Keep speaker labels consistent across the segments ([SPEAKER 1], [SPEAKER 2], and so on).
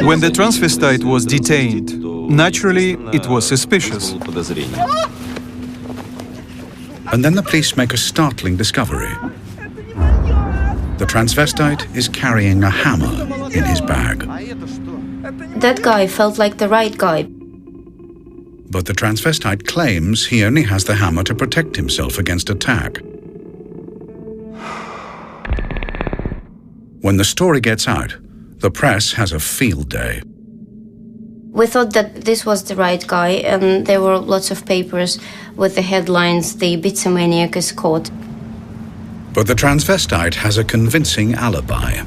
[SPEAKER 1] When the transvestite was detained, naturally, it was suspicious.
[SPEAKER 2] And then the police make a startling discovery. The transvestite is carrying a hammer in his bag.
[SPEAKER 3] That guy felt like the right guy.
[SPEAKER 2] But the transvestite claims he only has the hammer to protect himself against attack. When the story gets out, the press has a field day.
[SPEAKER 3] We thought that this was the right guy, and there were lots of papers with the headlines, "The Ibiza maniac is caught."
[SPEAKER 2] But the transvestite has a convincing alibi.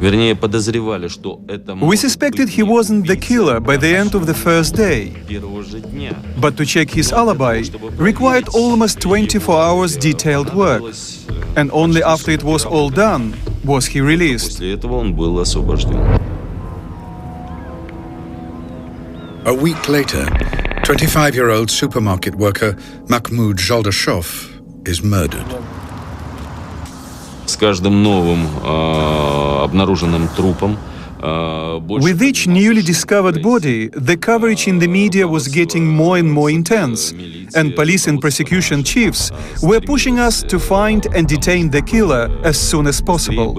[SPEAKER 1] We suspected he wasn't the killer by the end of the first day. But to check his alibi required almost 24 hours detailed work. And only after it was all done was he released.
[SPEAKER 2] A week later, 25-year-old supermarket worker Mahmoud Jaldashov is murdered.
[SPEAKER 1] With each newly discovered body, the coverage in the media was getting more and more intense, and police and prosecution chiefs were pushing us to find and detain the killer as soon as possible.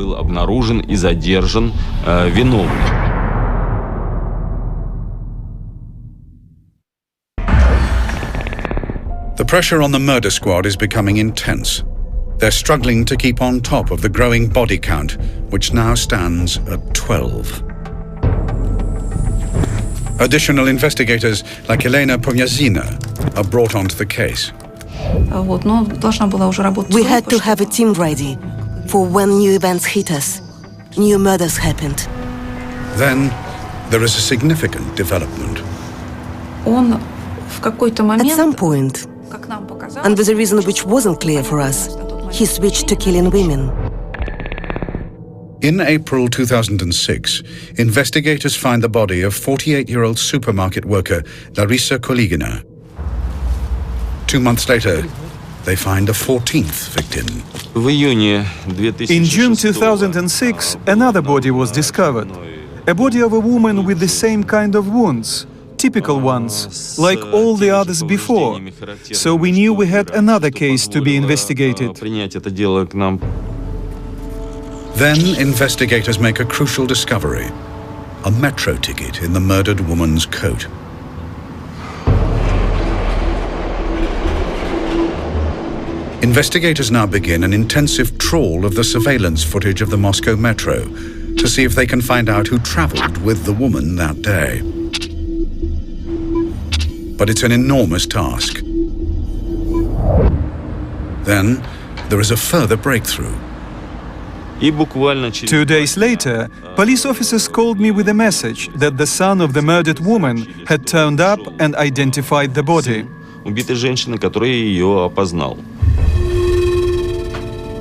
[SPEAKER 2] The pressure on the murder squad is becoming intense. They're struggling to keep on top of the growing body count, which now stands at 12. Additional investigators like Elena Pomyazina are brought onto the case.
[SPEAKER 4] We had to have a team ready for when new events hit us. New murders happened.
[SPEAKER 2] Then there is a significant development.
[SPEAKER 4] At some point, and with a reason which wasn't clear for us, he switched to killing women.
[SPEAKER 2] In April 2006, investigators find the body of 48-year-old supermarket worker Larisa Koligina. 2 months later, they find a 14th victim.
[SPEAKER 1] In June 2006, another body was discovered. A body of a woman with the same kind of wounds. Typical ones, like all the others before. So we knew we had another case to be investigated.
[SPEAKER 2] Then investigators make a crucial discovery: a metro ticket in the murdered woman's coat. Investigators now begin an intensive trawl of the surveillance footage of the Moscow metro to see if they can find out who traveled with the woman that day. But it's an enormous task. Then there is a further breakthrough.
[SPEAKER 1] 2 days later, police officers called me with a message that the son of the murdered woman had turned up and identified the body.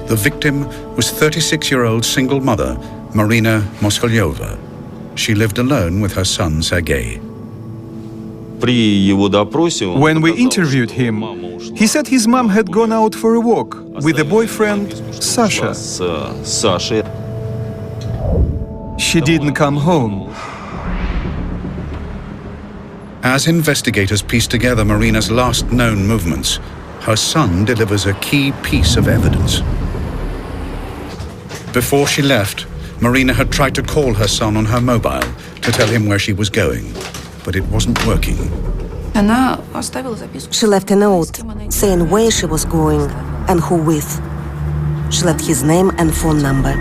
[SPEAKER 2] The victim was 36-year-old single mother Marina Moskolyova. She lived alone with her son Sergei.
[SPEAKER 1] When we interviewed him, he said his mom had gone out for a walk with a boyfriend, Sasha. She didn't come home.
[SPEAKER 2] As investigators piece together Marina's last known movements, her son delivers a key piece of evidence. Before she left, Marina had tried to call her son on her mobile to tell him where she was going, but it wasn't working.
[SPEAKER 4] She left a note saying where she was going and who with. She left his name and phone number.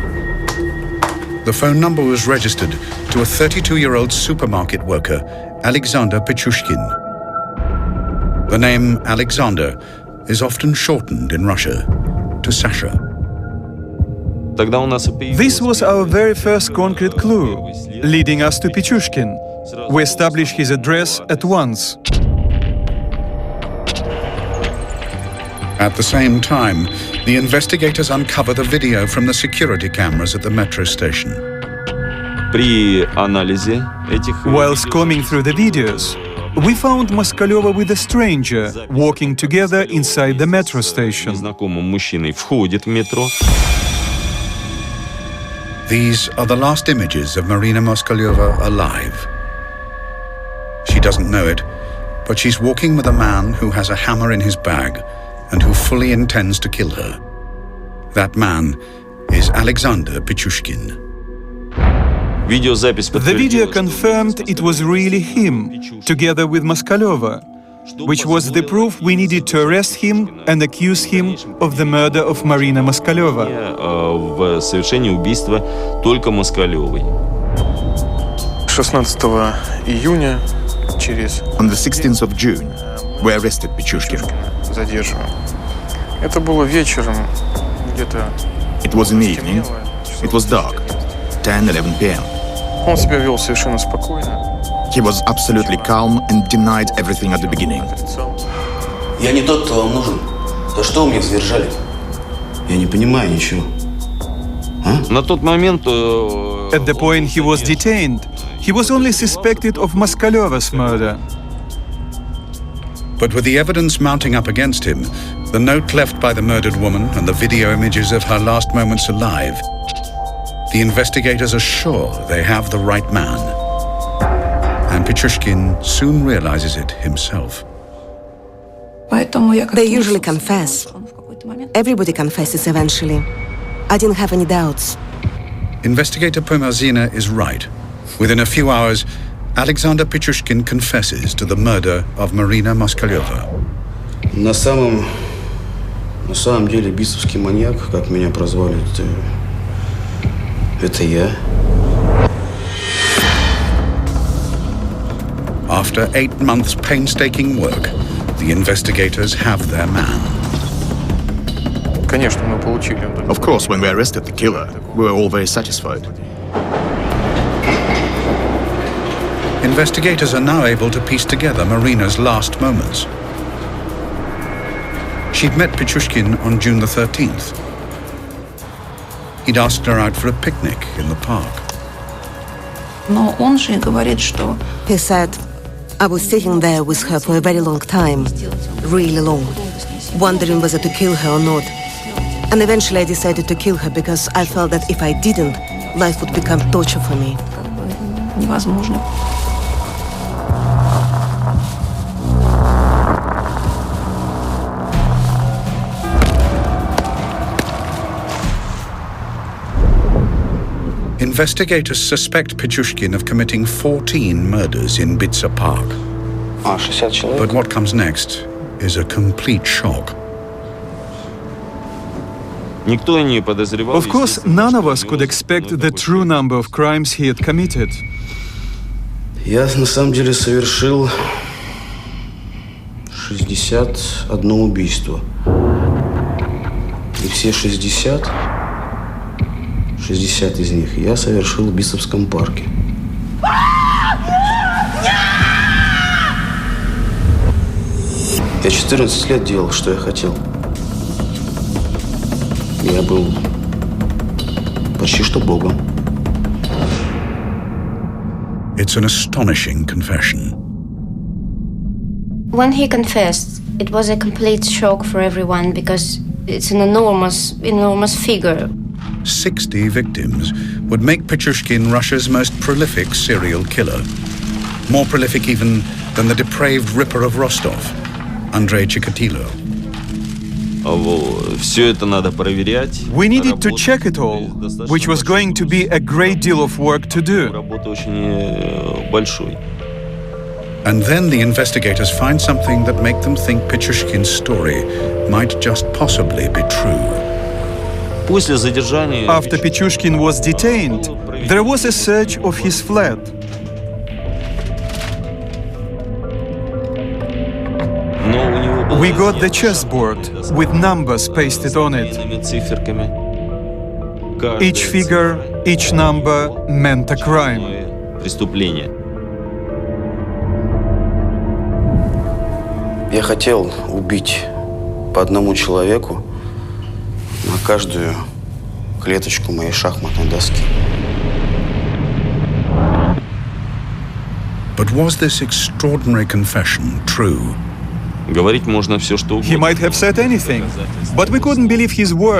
[SPEAKER 2] The phone number was registered to a 32-year-old supermarket worker, Alexander Pichushkin. The name Alexander is often shortened in Russia to Sasha.
[SPEAKER 1] This was our very first concrete clue, leading us to Pichushkin. We established his address at once.
[SPEAKER 2] At the same time, the investigators uncover the video from the security cameras at the metro station.
[SPEAKER 1] While combing through the videos, We found Moskalyova with a stranger, walking together inside the metro station.
[SPEAKER 5] Незнакомым мужчиной входит в метро.
[SPEAKER 2] These are the last images of Marina Moskalyova alive. She doesn't know it, but she's walking with a man who has a hammer in his bag and who fully intends to kill her. That man is Alexander Pichushkin.
[SPEAKER 1] The video confirmed it was really him, together with Moskalyova, which was the proof we needed to arrest him and accuse him of the murder of Marina Moskalyova.
[SPEAKER 5] В совершении убийства только Москалевой.
[SPEAKER 6] 16 июня через
[SPEAKER 7] On the 16th of June, we arrested Pichushkin.
[SPEAKER 6] задерживаем. Это было вечером, где-то
[SPEAKER 7] It was in the evening. It was dark, 10-11 p.m.
[SPEAKER 6] он себя вел совершенно спокойно.
[SPEAKER 7] He was absolutely calm and denied everything at the beginning.
[SPEAKER 8] Я не тот, кто вам нужен. За что вы меня задержали? Я не понимаю ничего.
[SPEAKER 5] На тот момент
[SPEAKER 1] At the point he was detained, he was only suspected of Moskaleva's murder.
[SPEAKER 2] But with the evidence mounting up against him, the note left by the murdered woman and the video images of her last moments alive, the investigators are sure they have the right man. And Pichushkin soon realizes it himself.
[SPEAKER 4] They usually confess. Everybody confesses eventually. I didn't have any doubts.
[SPEAKER 2] Investigator Pomerzina is right. Within a few hours, Alexander Pichushkin confesses to the murder of Marina Moskalyova.
[SPEAKER 8] На самом деле бисовский маньяк, как меня прозвали, это я.
[SPEAKER 2] After 8 months' painstaking work, the investigators have their man.
[SPEAKER 6] Конечно, мы получили.
[SPEAKER 7] Of course, when we arrested the killer, we were all very satisfied.
[SPEAKER 2] Investigators are now able to piece together Marina's last moments. She'd met Pichushkin on June the 13th. He'd asked her out for a picnic in the park.
[SPEAKER 9] Но он же говорит, что
[SPEAKER 4] He said, I was sitting there with her for a very long time, really long, wondering whether to kill her or not. And eventually I decided to kill her because I felt that if I didn't, life would become torture for me.
[SPEAKER 9] невозможно.
[SPEAKER 2] Investigators suspect Pichushkin of committing 14 murders in Bitsa Park.
[SPEAKER 8] 60 человек.
[SPEAKER 2] But what comes next is a complete shock.
[SPEAKER 5] никто не подозревал.
[SPEAKER 1] Of course, none of us could expect the true number of crimes he had committed.
[SPEAKER 8] Я на самом деле совершил 61 убийство. И все 60 из них я совершил в Бисовском парке. Я 14 лет делал, что я хотел. Я был почти что богом.
[SPEAKER 2] It's an astonishing confession.
[SPEAKER 3] When he confessed, it was a complete shock for everyone because it's an enormous figure.
[SPEAKER 2] 60 victims would make Pichushkin Russia's most prolific serial killer. More prolific even than the depraved ripper of Rostov, Andrei Chikatilo.
[SPEAKER 5] Все это надо проверять.
[SPEAKER 1] We needed to check it all, which was going to be a great deal of work to do.
[SPEAKER 5] Работа очень большой.
[SPEAKER 2] And then the investigators find something that make them think Pichushkin's story might just possibly be true.
[SPEAKER 5] После задержания
[SPEAKER 1] After Pichushkin was detained, there was a search of his flat. We got the chessboard with numbers pasted on it. Each figure, each number meant a crime.
[SPEAKER 5] Преступление.
[SPEAKER 8] Я хотел убить по одному человеку на каждую клеточку моей шахматной доски.
[SPEAKER 2] But was this extraordinary confession true?
[SPEAKER 5] Говорить можно все, что угодно.
[SPEAKER 1] He might have said anything, but we couldn't believe his word